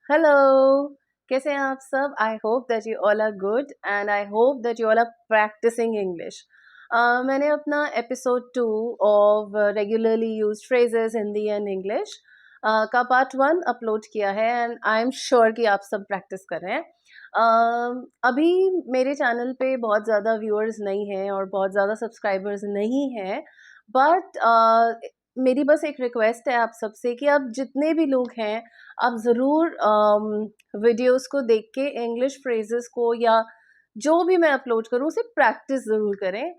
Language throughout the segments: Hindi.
हेलो। कैसे हैं आप सब? I hope that you all are good and I hope that you all are practising English. मैंने अपना episode 2 of regularly used phrases Hindi and English का पार्ट 1 अपलोड किया है एंड आई एम श्योर कि आप सब प्रैक्टिस कर रहे हैं। अभी मेरे चैनल पे बहुत ज़्यादा व्यूअर्स नहीं हैं और बहुत ज़्यादा सब्सक्राइबर्स नहीं हैं, बट मेरी बस एक रिक्वेस्ट है आप सबसे कि आप जितने भी लोग हैं आप ज़रूर वीडियोस को देख के इंग्लिश फ्रेजेस को या जो भी मैं अपलोड करूँ उसे प्रैक्टिस ज़रूर करें।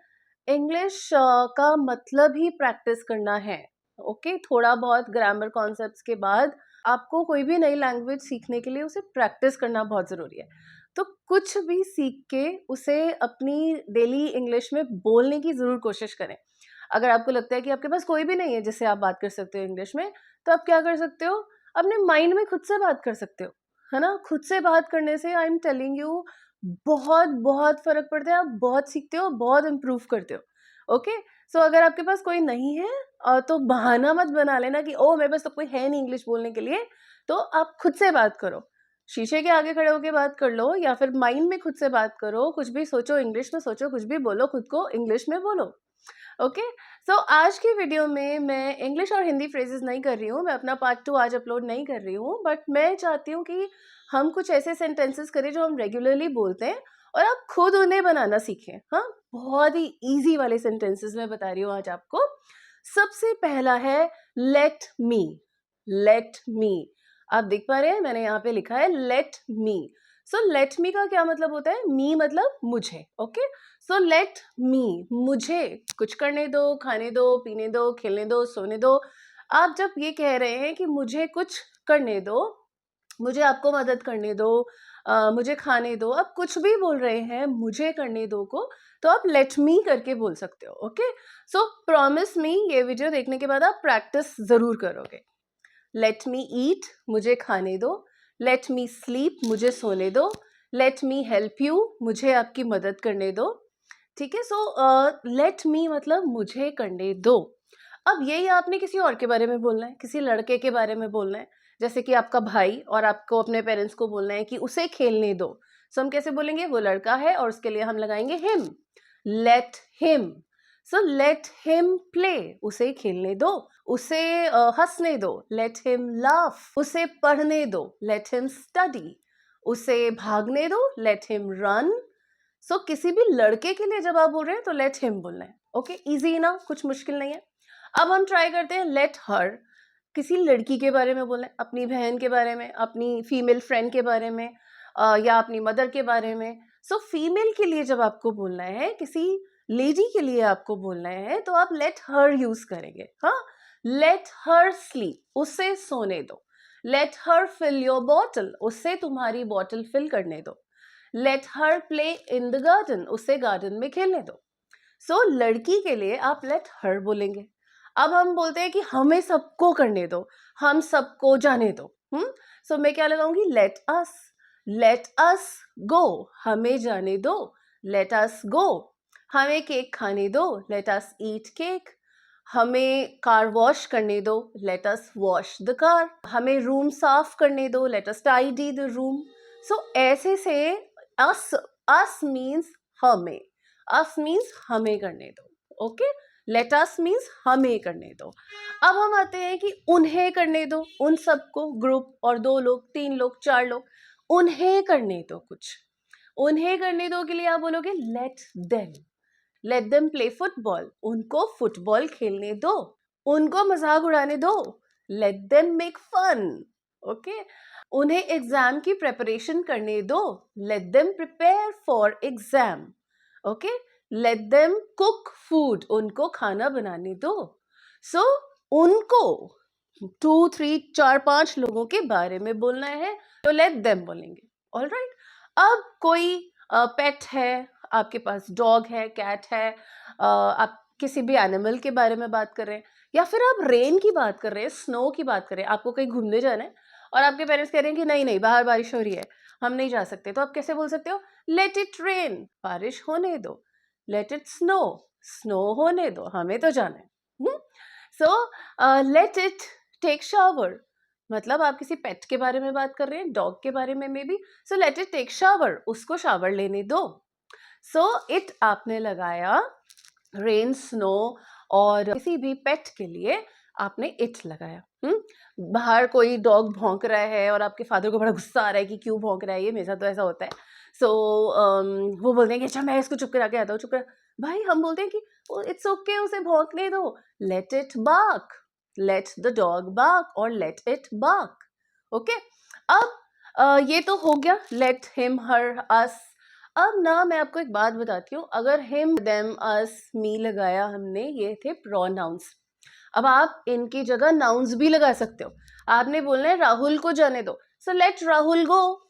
इंग्लिश का मतलब ही प्रैक्टिस करना है। ओके, थोड़ा बहुत ग्रामर कॉन्सेप्ट्स के बाद आपको कोई भी नई लैंग्वेज सीखने के लिए उसे प्रैक्टिस करना बहुत ज़रूरी है। तो कुछ भी सीख के उसे अपनी डेली इंग्लिश में बोलने की ज़रूर कोशिश करें। अगर आपको लगता है कि आपके पास कोई भी नहीं है जिससे आप बात कर सकते हो इंग्लिश में, तो आप क्या कर सकते हो, अपने माइंड में खुद से बात कर सकते हो, है ना? खुद से बात करने से आई एम टेलिंग यू बहुत बहुत फ़र्क पड़ता है, आप बहुत सीखते हो, बहुत इम्प्रूव करते हो। ओके? सो अगर आपके पास कोई नहीं है तो बहाना मत बना लेना कि ओह! मेरे पास तो कोई है नहीं इंग्लिश बोलने के लिए, तो आप खुद से बात करो। शीशे के आगे खड़े होके बात कर लो या फिर माइंड में खुद से बात करो, कुछ भी सोचो, इंग्लिश में सोचो, कुछ भी बोलो, खुद को इंग्लिश में बोलो। ओके, सो आज की वीडियो में मैं इंग्लिश और हिंदी फ्रेजेस नहीं कर रही हूँ, मैं अपना पार्ट 2 आज अपलोड नहीं कर रही हूँ, बट मैं चाहती हूँ कि हम कुछ ऐसे सेंटेंसेस करें जो हम रेगुलरली बोलते हैं और आप खुद उन्हें बनाना सीखें। हाँ, बहुत ही इजी वाले सेंटेंसेस मैं बता रही हूँ आज आपको। सबसे पहला है लेट मी। लेट मी, आप देख पा रहे हैं मैंने यहाँ पे लिखा है let me. So let me का क्या मतलब होता है? मी मतलब मुझे। ओके, सो लेट मी, मुझे कुछ करने दो, खाने दो, पीने दो, खेलने दो, सोने दो। आप जब ये कह रहे हैं कि मुझे कुछ करने दो, मुझे आपको मदद करने दो, मुझे खाने दो, आप कुछ भी बोल रहे हैं मुझे करने दो को, तो आप लेट मी करके बोल सकते हो। ओके, सो प्रॉमिस मी, ये वीडियो देखने के बाद आप प्रैक्टिस जरूर करोगे। लेट मी ईट, मुझे खाने दो। लेट मी स्लीप, मुझे सोने दो। लेट मी हेल्प यू, मुझे आपकी मदद करने दो। ठीक है, सो लेट मी मतलब मुझे करने दो। अब यही आपने किसी और के बारे में बोलना है, किसी लड़के के बारे में बोलना है, जैसे कि आपका भाई, और आपको अपने पेरेंट्स को बोलना है कि उसे खेलने दो। सो हम कैसे बोलेंगे? वो लड़का है और उसके लिए हम लगाएंगे him. Let him. So let him play, उसे खेलने दो, उसे हंसने दो, लेट हिम लाफ, उसे पढ़ने दो, लेट हिम स्टडी, उसे भागने दो, लेट हिम रन। सो किसी भी लड़के के लिए जब आप बोल रहे हैं तो लेट हिम बोलना है। ओके, इजी ना, कुछ मुश्किल नहीं है। अब हम ट्राई करते हैं लेट हर। किसी लड़की के बारे में बोलना है, अपनी बहन के बारे में, अपनी फीमेल फ्रेंड के बारे में, या अपनी मदर के बारे में। सो फीमेल के लिए जब आपको बोलना है, किसी लेडी के लिए आपको बोलना है, तो आप लेट हर यूज करेंगे। हाँ, लेट हर स्लीप, उसे सोने दो। Let her fill your bottle, उससे तुम्हारी बॉटल फिल करने दो। Let her play in the garden, उसे गार्डन में खेलने दो। सो लड़की के लिए आप लेट हर बोलेंगे। अब हम बोलते हैं कि हमें सबको करने दो, हम सबको जाने दो। सो मैं क्या लगाऊंगी? Let us. Late us go, हमें जाने दो। Let us go. हमें केक खाने दो, लेट अस ईट केक। हमें कार वॉश करने दो, let us wash the car. हमें रूम साफ करने दो, let us tidy the room. So ऐसे से अस, अस मीन्स हमें, अस मीन्स हमें करने दो। ओके, लेट अस मीन्स हमें करने दो। अब हम आते हैं कि उन्हें करने दो, उन सबको, ग्रुप और 2 लोग, 3 लोग, 4 लोग, उन्हें करने दो कुछ। उन्हें करने दो के लिए आप बोलोगे let them. Let them play football, उनको फुटबॉल खेलने दो। उनको मजाक उड़ाने दो, let them make fun. Okay, उन्हें एग्जाम की प्रिपरेशन करने दो, let them prepare for exam. Okay, let them cook food, उनको खाना बनाने दो। सो उनको 2 3 4 5 लोगों के बारे में बोलना है, तो लेट देम बोलेंगे। ऑलराइट, अब कोई पेट है, आपके पास डॉग है, कैट है, आप किसी भी एनिमल के बारे में बात कर रहे हैं, या फिर आप रेन की बात कर रहे हैं, स्नो की बात कर रहे हैं, आपको कहीं घूमने जाना है और आपके पेरेंट्स कह रहे हैं कि नहीं नहीं बाहर बारिश हो रही है, हम नहीं जा सकते, तो आप कैसे बोल सकते हो? लेट इट रेन, बारिश होने दो। लेट इट स्नो, स्नो होने दो, हमें तो जाना है। So let it take shower, मतलब आप किसी पेट के बारे में बात कर रहे हैं, डॉग के बारे में maybe, so let it take shower, उसको शावर लेने दो। सो इट आपने लगाया, रेन, स्नो, और किसी भी पेट के लिए आपने इट लगाया। बाहर कोई डॉग भौंक रहा है और आपके फादर को बड़ा गुस्सा आ रहा है कि क्यों भौंक रहा है, ये मेरे साथ तो ऐसा होता है। सो वो बोलते हैं कि अच्छा मैं इसको चुप करा के आता हूँ, चुप करा। भाई हम बोलते हैं कि इट्स ओके, उसे भौंकने दो, let it bark, let the dog bark और लेट इट बार्क। ओके, अब ये तो हो गया लेट हिम, हर, अस। अब ना मैं आपको एक बात बताती हूँ, अगर हिम, देम, अस, मी लगाया हमने, ये थे प्रोनाउंस। अब आप इनकी जगह नाउन्स भी लगा सकते हो। आपने बोलना है राहुल को जाने दो, सो लेट राहुल गो।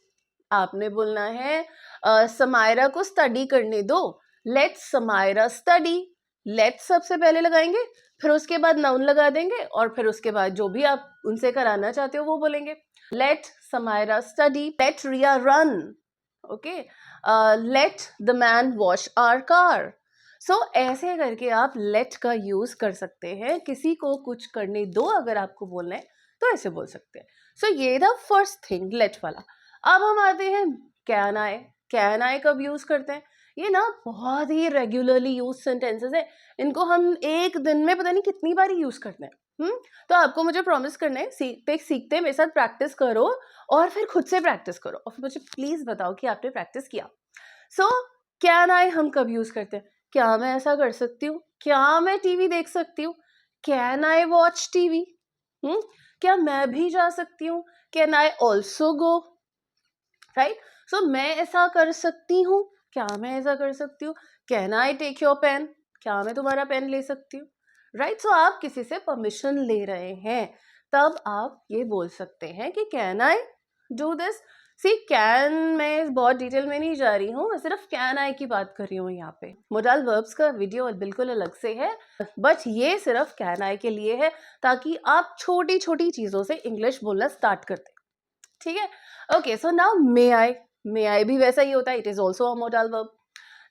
आपने बोलना है समायरा को स्टडी करने दो, लेट समायरा स्टडी। लेट सबसे पहले लगाएंगे, फिर उसके बाद नाउन लगा देंगे, और फिर उसके बाद जो भी आप उनसे कराना चाहते हो वो बोलेंगे। Let Samaira study, let Riya run. Okay, let the man wash our car. So ऐसे करके आप लेट का यूज कर सकते हैं, किसी को कुछ करने दो अगर आपको बोलना है तो ऐसे बोल सकते हैं। सो ये था फर्स्ट थिंग, लेट वाला। अब हम आते हैं कैन आई। कैन आई कब यूज करते हैं? ये ना बहुत ही रेगुलरली यूज सेंटेंसेस है, इनको हम एक दिन में पता नहीं कितनी बार यूज करते हैं। तो आपको मुझे प्रॉमिस करना है, सीखते सीखते मेरे साथ प्रैक्टिस करो और फिर खुद से प्रैक्टिस करो, और फिर मुझे प्लीज बताओ कि आपने प्रैक्टिस किया। सो कैन आई हम कब यूज करते हैं? क्या मैं ऐसा कर सकती हूँ? क्या मैं टीवी देख सकती हूँ? Can I watch TV? क्या मैं भी जा सकती हूँ? Can I also go? Right, so मैं ऐसा कर सकती हूँ, क्या मैं ऐसा कर सकती हूँ? Can I take your pen? क्या मैं तुम्हारा पेन ले सकती हूँ? राइट, सो आप किसी से परमिशन ले रहे हैं, तब आप ये बोल सकते हैं कि can I do this. See can, मैं बहुत डिटेल में नहीं जा रही हूँ, मैं सिर्फ कैन आई की बात कर रही हूँ यहाँ पे। मोडाल वर्ब्स का वीडियो बिल्कुल अलग से है, बट ये सिर्फ कैन आई के लिए है, ताकि आप छोटी छोटी चीजों से इंग्लिश बोलना स्टार्ट कर दें। ठीक है, okay, so now may I. May I भी वैसा ही होता है, it is also a modal verb.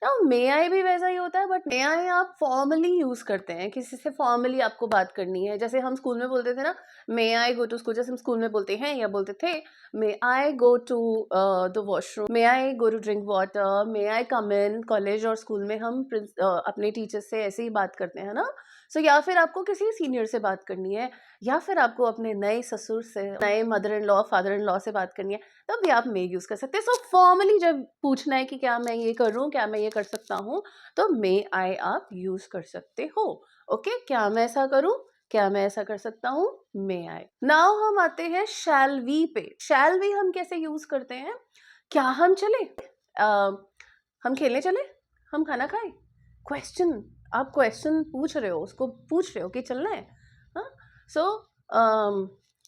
Now may I भी वैसा ही होता है, बट मे आई आप फॉर्मली यूज करते हैं, किसी से फॉर्मली आपको बात करनी है, जैसे हम स्कूल में बोलते थे ना, मे आई गो टू स्कूल, जैसे हम स्कूल में बोलते हैं या बोलते थे, may I go to the washroom, may I go to drink water, may I come in. College और स्कूल में हम अपने टीचर से ऐसे ही बात करते हैं ना। सो या फिर आपको किसी सीनियर से बात करनी है, या फिर आपको अपने नए ससुर से, नए mother in law, father in law से बात करनी है, तब भी आप मे यूज कर सकते हैं। सो फॉर्मली जब पूछना है कि क्या मैं ये करूं, क्या मैं ये कर सकता हूं, तो मे आई आप यूज कर सकते हो। ओके, क्या मैं ऐसा करूं, क्या मैं ऐसा कर सकता हूं, मे आई। नाउ हम आते हैं शैल वी पे। शैल वी हम कैसे यूज करते हैं? क्या हम चले, हम खेलने चले, हम खाना खाएं? क्वेश्चन, आप क्वेश्चन पूछ रहे हो, उसको पूछ रहे हो कि चलना है। हाँ, सो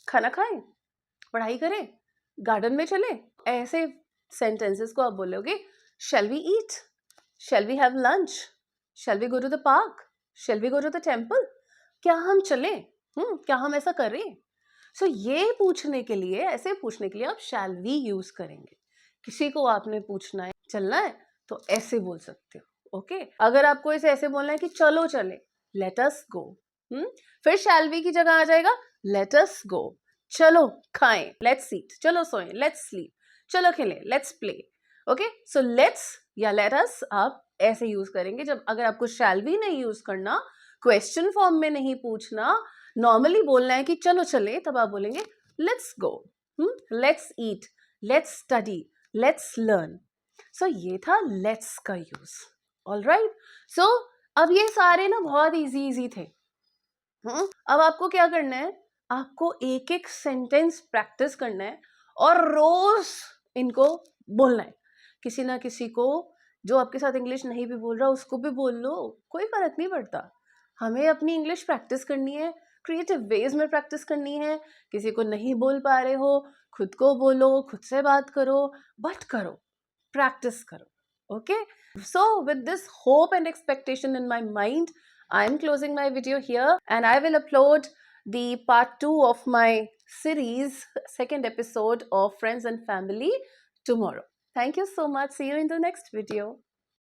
खाना खाएं, पढ़ाई करें, गार्डन में चले, ऐसे सेंटेंसेस को आप बोलोगे shall we eat, shall we have lunch, shall we go to the park, shall we go to the temple. क्या हम चले, क्या हम ऐसा करें? सो ये पूछने के लिए, ऐसे पूछने के लिए आप शैल वी यूज करेंगे। किसी को आपने पूछना है, चलना है, तो ऐसे बोल सकते हो। ओके, अगर आपको इसे ऐसे बोलना है कि चलो चले, लेट अस गो, फिर शैल वी की जगह आ जाएगा लेट अस गो। चलो खाएं, लेट्स ईट, चलो सोएं, लेट्स स्लीप, चलो खेलें, let's play. Okay, so let's या लेट अस आप ऐसे यूज करेंगे। जब अगर आपको शैल वी नहीं यूज करना, क्वेश्चन फॉर्म में नहीं पूछना, नॉर्मली बोलना है कि चलो चले, तब आप बोलेंगे let's go, let's eat, let's study, let's learn. So ये था लेट्स का यूज। ऑलराइट, सो अब ये सारे ना बहुत इजी इजी थे। अब आपको क्या करना है, आपको एक एक सेंटेंस प्रैक्टिस करना है और रोज इनको बोलना है। किसी ना किसी को, जो आपके साथ इंग्लिश नहीं भी बोल रहा, उसको भी बोल लो, कोई फर्क नहीं पड़ता। हमें अपनी इंग्लिश प्रैक्टिस करनी है, क्रिएटिव वेज में प्रैक्टिस करनी है। किसी को नहीं बोल पा रहे हो, खुद को बोलो, खुद से बात करो, बट करो, practice karo. Okay, so with this hope and expectation in my mind, I am closing my video here, and I will upload the part 2 of my series, second episode of Friends and Family, tomorrow. Thank you so much. See you in the next video.